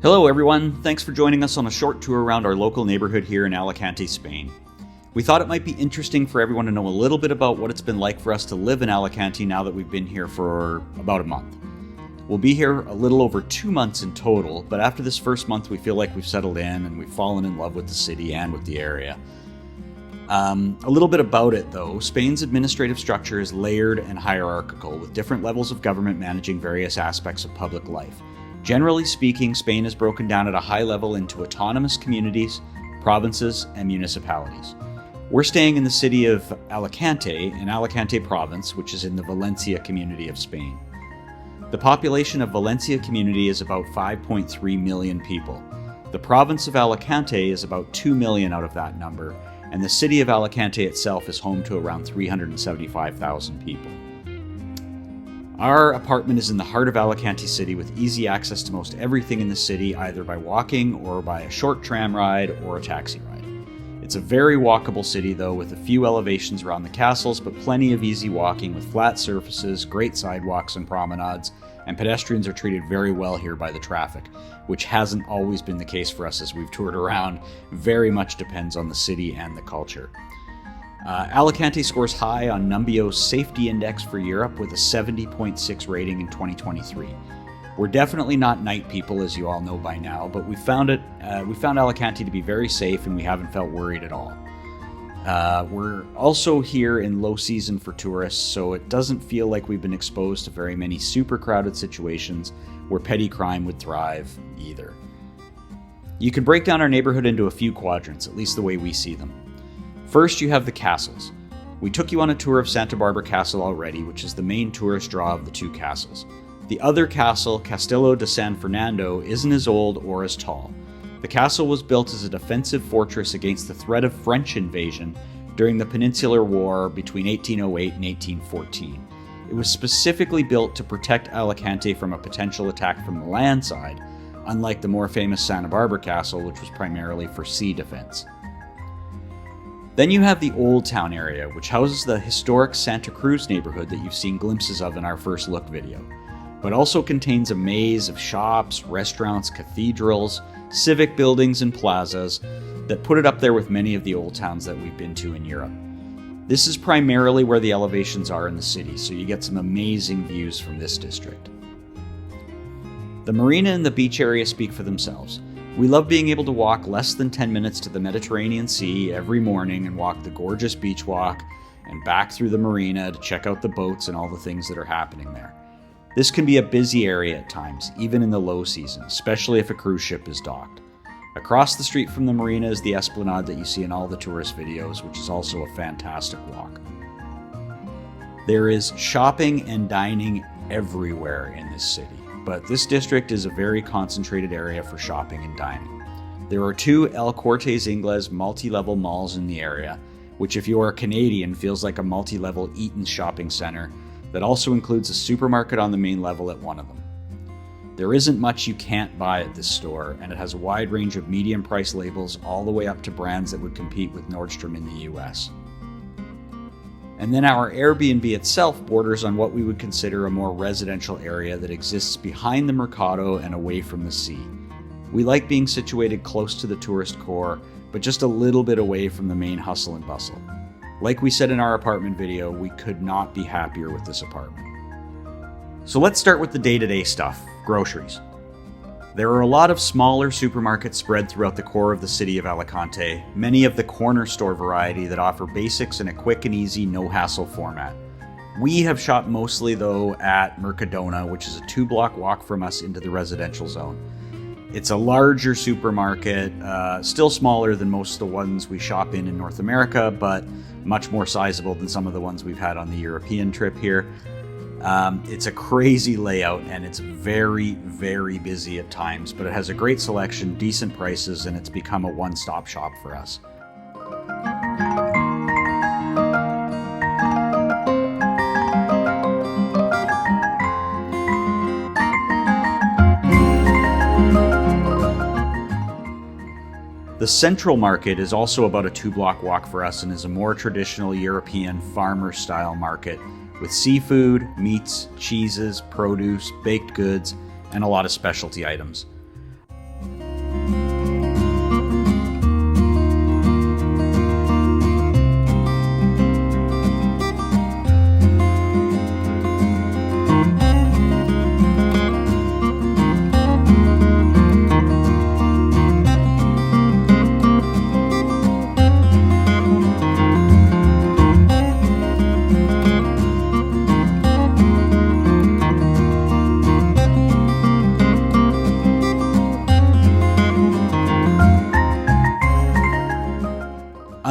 Hello everyone, thanks for joining us on a short tour around our local neighborhood here in Alicante, Spain. We thought it might be interesting for everyone to know a little bit about what it's been like for us to live in Alicante now that we've been here for about a month. We'll be here a little over 2 months in total, but after this first month we feel like we've settled in and we've fallen in love with the city and with the area. A little bit about it though, Spain's administrative structure is layered and hierarchical, with different levels of government managing various aspects of public life. Generally speaking, Spain is broken down at a high level into autonomous communities, provinces, and municipalities. We're staying in the city of Alicante, in Alicante province, which is in the Valencia community of Spain. The population of Valencia community is about 5.3 million people. The province of Alicante is about 2 million out of that number, and the city of Alicante itself is home to around 375,000 people. Our apartment is in the heart of Alicante City with easy access to most everything in the city, either by walking or by a short tram ride or a taxi ride. It's a very walkable city though, with a few elevations around the castles, but plenty of easy walking with flat surfaces, great sidewalks and promenades, and pedestrians are treated very well here by the traffic, which hasn't always been the case for us as we've toured around. Very much depends on the city and the culture. Alicante scores high on Numbio's safety index for Europe with a 70.6 rating in 2023. We're definitely not night people, as you all know by now, but we found Alicante to be very safe and we haven't felt worried at all. We're also here in low season for tourists, so it doesn't feel like we've been exposed to very many super crowded situations where petty crime would thrive either. You can break down our neighborhood into a few quadrants, at least the way we see them. First, you have the castles. We took you on a tour of Santa Barbara Castle already, which is the main tourist draw of the two castles. The other castle, Castillo de San Fernando, isn't as old or as tall. The castle was built as a defensive fortress against the threat of French invasion during the Peninsular War between 1808 and 1814. It was specifically built to protect Alicante from a potential attack from the land side, unlike the more famous Santa Barbara Castle, which was primarily for sea defense. Then you have the Old Town area, which houses the historic Santa Cruz neighborhood that you've seen glimpses of in our first look video, but also contains a maze of shops, restaurants, cathedrals, civic buildings, and plazas that put it up there with many of the old towns that we've been to in Europe. This is primarily where the elevations are in the city, so you get some amazing views from this district. The Marina and the beach area speak for themselves. We love being able to walk less than 10 minutes to the Mediterranean Sea every morning and walk the gorgeous beach walk and back through the Marina to check out the boats and all the things that are happening there. This can be a busy area at times, even in the low season, especially if a cruise ship is docked. Across the street from the Marina is the Esplanade that you see in all the tourist videos, which is also a fantastic walk. There is shopping and dining everywhere in this city, but this district is a very concentrated area for shopping and dining. There are two El Corte Inglés multi-level malls in the area, which if you are Canadian feels like a multi-level Eaton shopping center that also includes a supermarket on the main level at one of them. There isn't much you can't buy at this store, and it has a wide range of medium price labels all the way up to brands that would compete with Nordstrom in the US. And then our Airbnb itself borders on what we would consider a more residential area that exists behind the Mercado and away from the sea. We like being situated close to the tourist core, but just a little bit away from the main hustle and bustle. Like we said in our apartment video, we could not be happier with this apartment. So let's start with the day-to-day stuff, groceries. There are a lot of smaller supermarkets spread throughout the core of the city of Alicante, many of the corner store variety that offer basics in a quick and easy, no-hassle format. We have shopped mostly though at Mercadona, which is a 2-block walk from us into the residential zone. It's a larger supermarket, still smaller than most of the ones we shop in North America, but much more sizable than some of the ones we've had on the European trip here. It's a crazy layout and it's very, very busy at times, but it has a great selection, decent prices, and it's become a one-stop shop for us. The Central Market is also about a 2-block walk for us and is a more traditional European farmer-style market with seafood, meats, cheeses, produce, baked goods, and a lot of specialty items.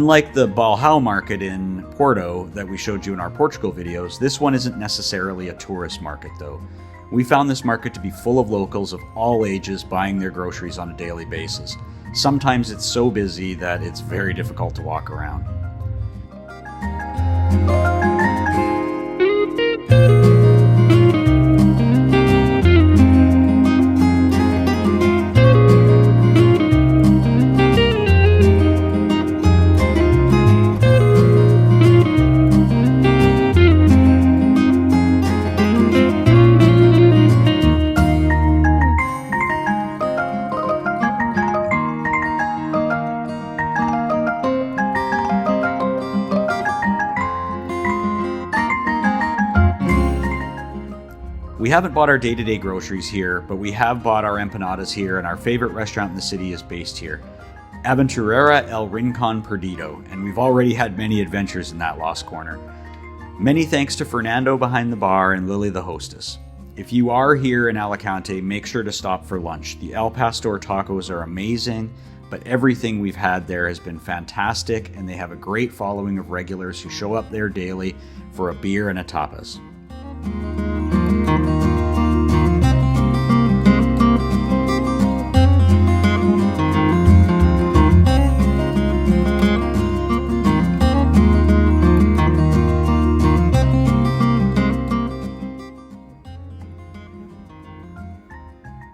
Unlike the Balhau market in Porto that we showed you in our Portugal videos, this one isn't necessarily a tourist market though. We found this market to be full of locals of all ages buying their groceries on a daily basis. Sometimes it's so busy that it's very difficult to walk around. We haven't bought our day-to-day groceries here, but we have bought our empanadas here, and our favorite restaurant in the city is based here, Aventurera El Rincón Perdido, and we've already had many adventures in that lost corner. Many thanks to Fernando behind the bar and Lily the hostess. If you are here in Alicante, make sure to stop for lunch. The El Pastor tacos are amazing, but everything we've had there has been fantastic, and they have a great following of regulars who show up there daily for a beer and a tapas.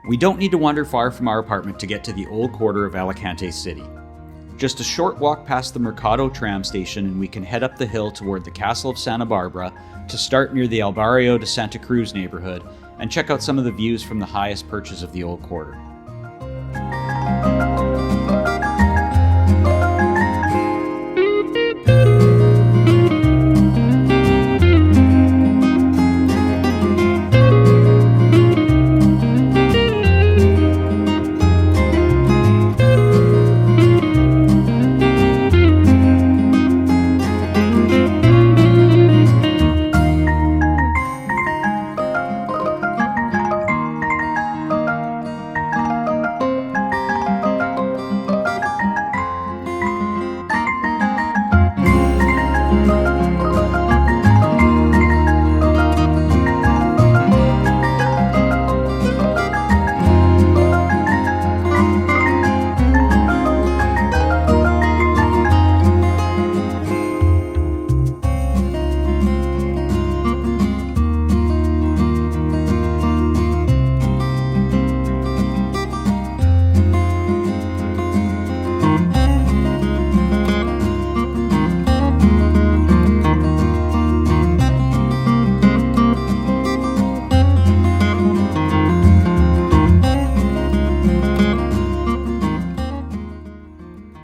We don't need to wander far from our apartment to get to the old quarter of Alicante City. Just a short walk past the Mercado tram station and we can head up the hill toward the Castle of Santa Barbara to start near the El Barrio de Santa Cruz neighborhood and check out some of the views from the highest perches of the old quarter.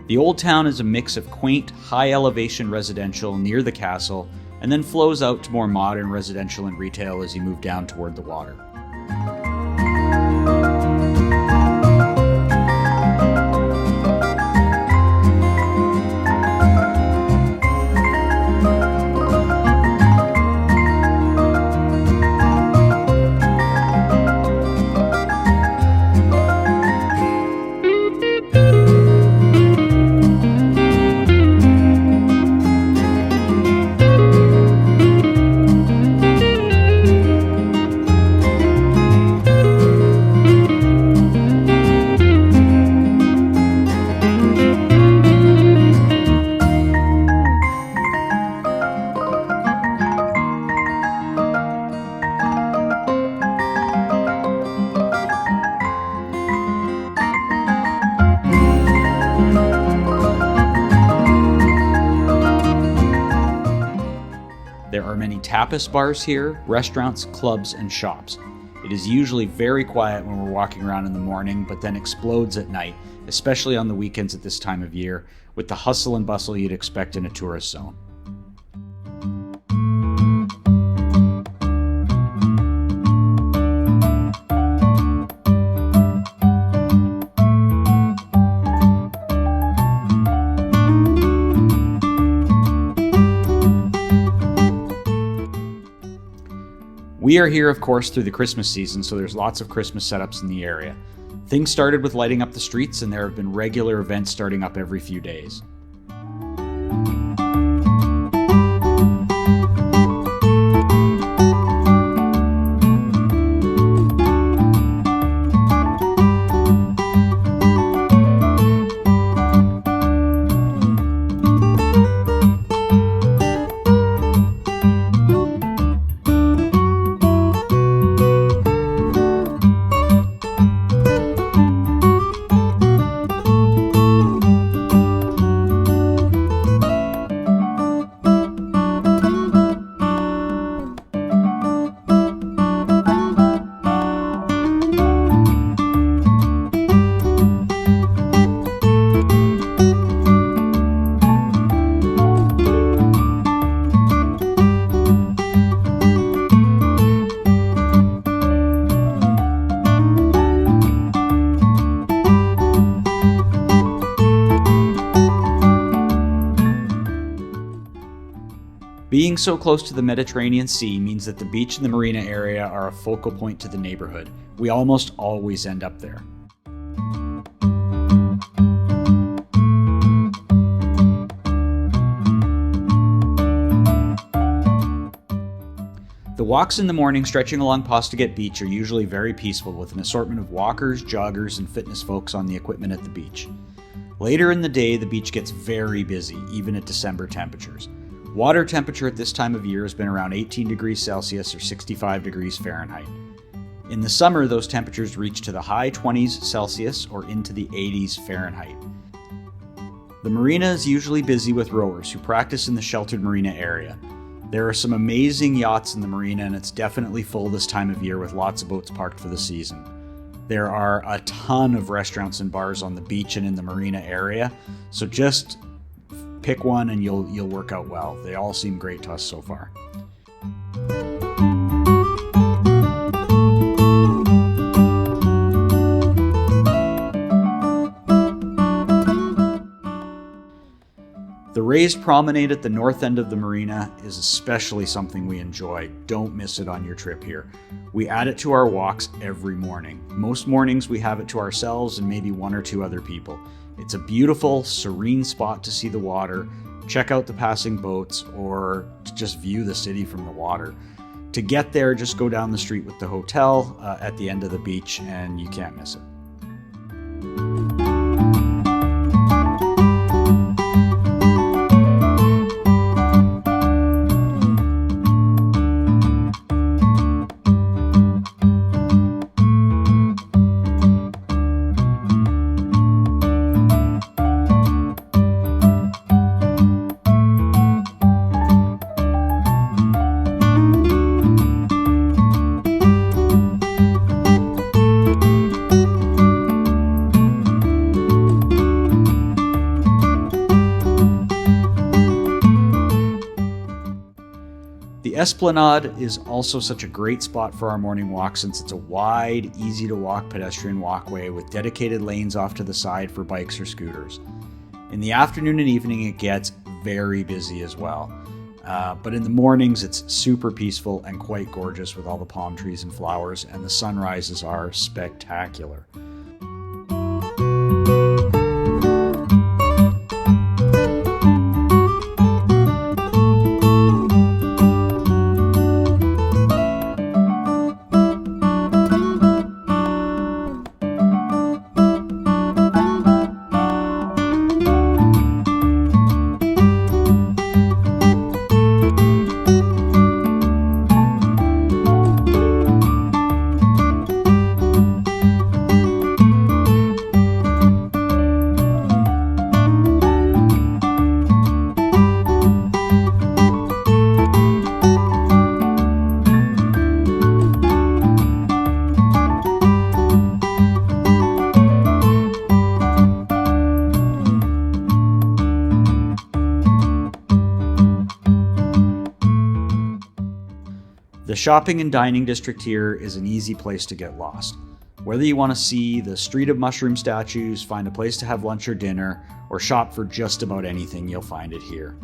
The old town is a mix of quaint, high-elevation residential near the castle, and then flows out to more modern residential and retail as you move down toward the water. There are many tapas bars here, restaurants, clubs, and shops. It is usually very quiet when we're walking around in the morning, but then explodes at night, especially on the weekends at this time of year, with the hustle and bustle you'd expect in a tourist zone. We are here, of course, through the Christmas season, so there's lots of Christmas setups in the area. Things started with lighting up the streets, and there have been regular events starting up every few days. Being so close to the Mediterranean Sea means that the beach and the marina area are a focal point to the neighborhood. We almost always end up there. The walks in the morning stretching along Postagate Beach are usually very peaceful, with an assortment of walkers, joggers, and fitness folks on the equipment at the beach. Later in the day, the beach gets very busy, even at December temperatures. Water temperature at this time of year has been around 18 degrees Celsius or 65 degrees Fahrenheit. In the summer, those temperatures reach to the high 20s Celsius or into the 80s Fahrenheit. The marina is usually busy with rowers who practice in the sheltered marina area. There are some amazing yachts in the marina, and it's definitely full this time of year with lots of boats parked for the season. There are a ton of restaurants and bars on the beach and in the marina area, so just pick one and you'll work out well. They all seem great to us so far. The raised promenade at the north end of the marina is especially something we enjoy. Don't miss it on your trip here. We add it to our walks every morning. Most mornings we have it to ourselves and maybe one or two other people. It's a beautiful, serene spot to see the water, check out the passing boats, or to just view the city from the water. To get there, just go down the street with the hotel at the end of the beach and you can't miss it. The Esplanade is also such a great spot for our morning walk since it's a wide, easy-to-walk pedestrian walkway with dedicated lanes off to the side for bikes or scooters. In the afternoon and evening, it gets very busy as well. But in the mornings, it's super peaceful and quite gorgeous with all the palm trees and flowers, and the sunrises are spectacular. The shopping and dining district here is an easy place to get lost. Whether you want to see the street of mushroom statues, find a place to have lunch or dinner, or shop for just about anything, you'll find it here.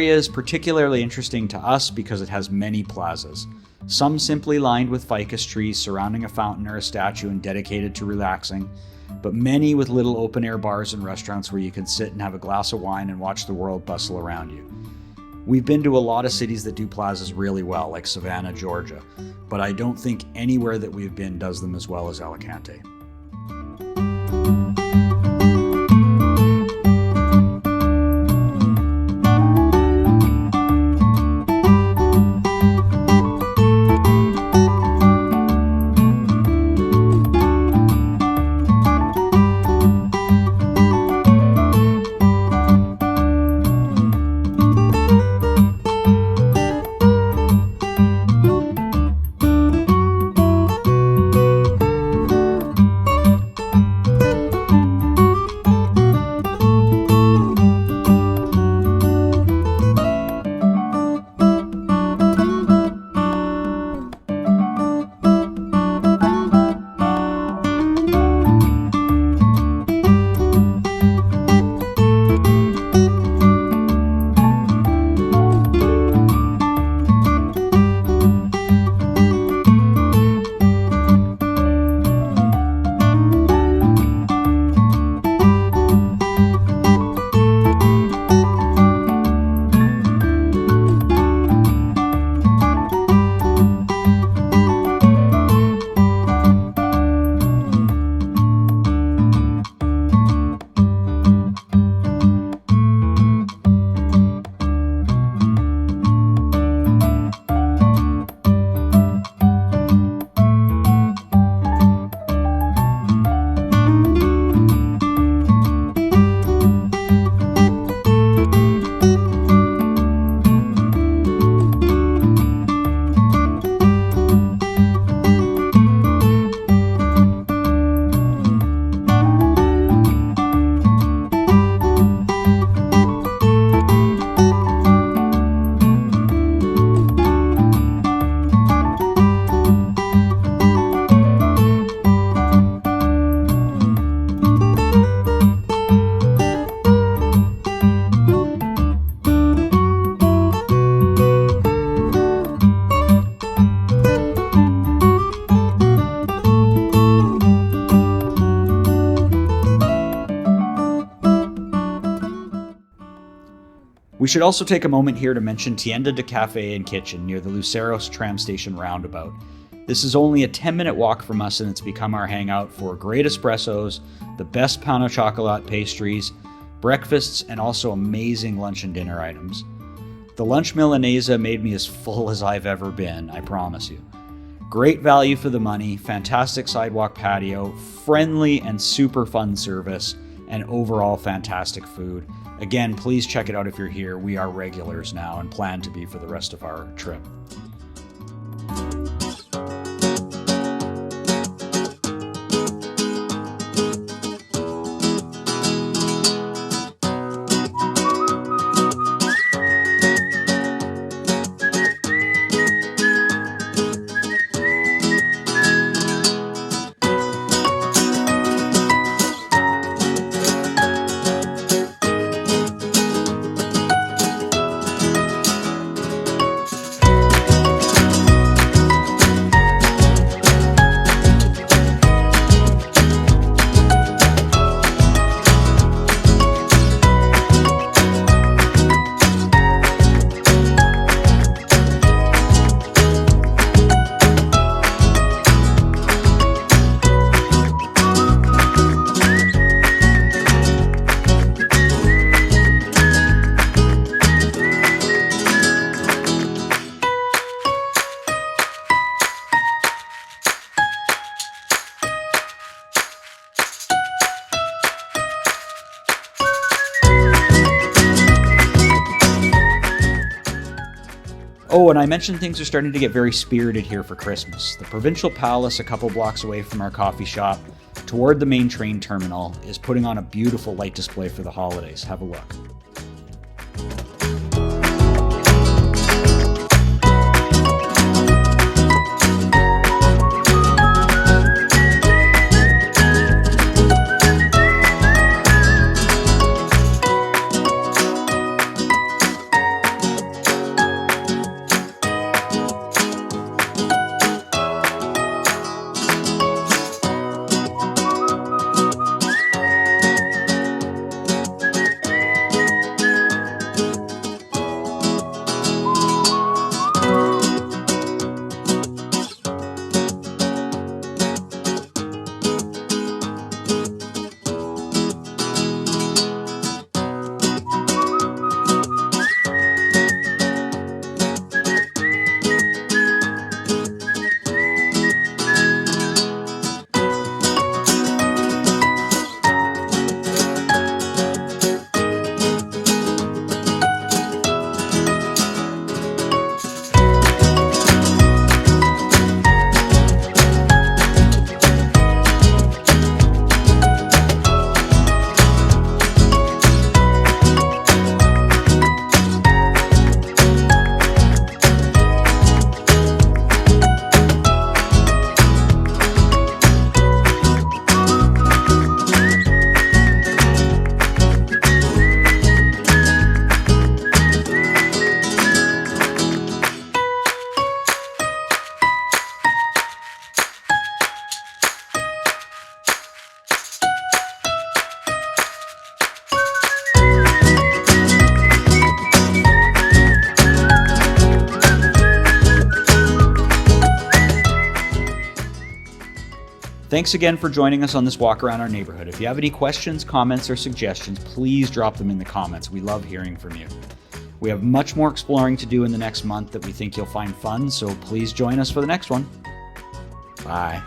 area is particularly interesting to us because it has many plazas. Some simply lined with ficus trees surrounding a fountain or a statue and dedicated to relaxing, but many with little open-air bars and restaurants where you can sit and have a glass of wine and watch the world bustle around you. We've been to a lot of cities that do plazas really well, like Savannah, Georgia, but I don't think anywhere that we've been does them as well as Alicante. We should also take a moment here to mention Tienda de Cafe and Kitchen near the Luceros tram station roundabout. This is only a 10-minute walk from us, and it's become our hangout for great espressos, the best pain au chocolat pastries, breakfasts, and also amazing lunch and dinner items. The lunch Milanese made me as full as I've ever been, I promise you. Great value for the money, fantastic sidewalk patio, friendly and super fun service, and overall fantastic food. Again, please check it out if you're here. We are regulars now and plan to be for the rest of our trip. Oh, and I mentioned things are starting to get very spirited here for Christmas. The Provincial Palace, a couple blocks away from our coffee shop, toward the main train terminal, is putting on a beautiful light display for the holidays. Have a look. Thanks again for joining us on this walk around our neighborhood. If you have any questions, comments, or suggestions, please drop them in the comments. We love hearing from you. We have much more exploring to do in the next month that we think you'll find fun, so please join us for the next one. Bye.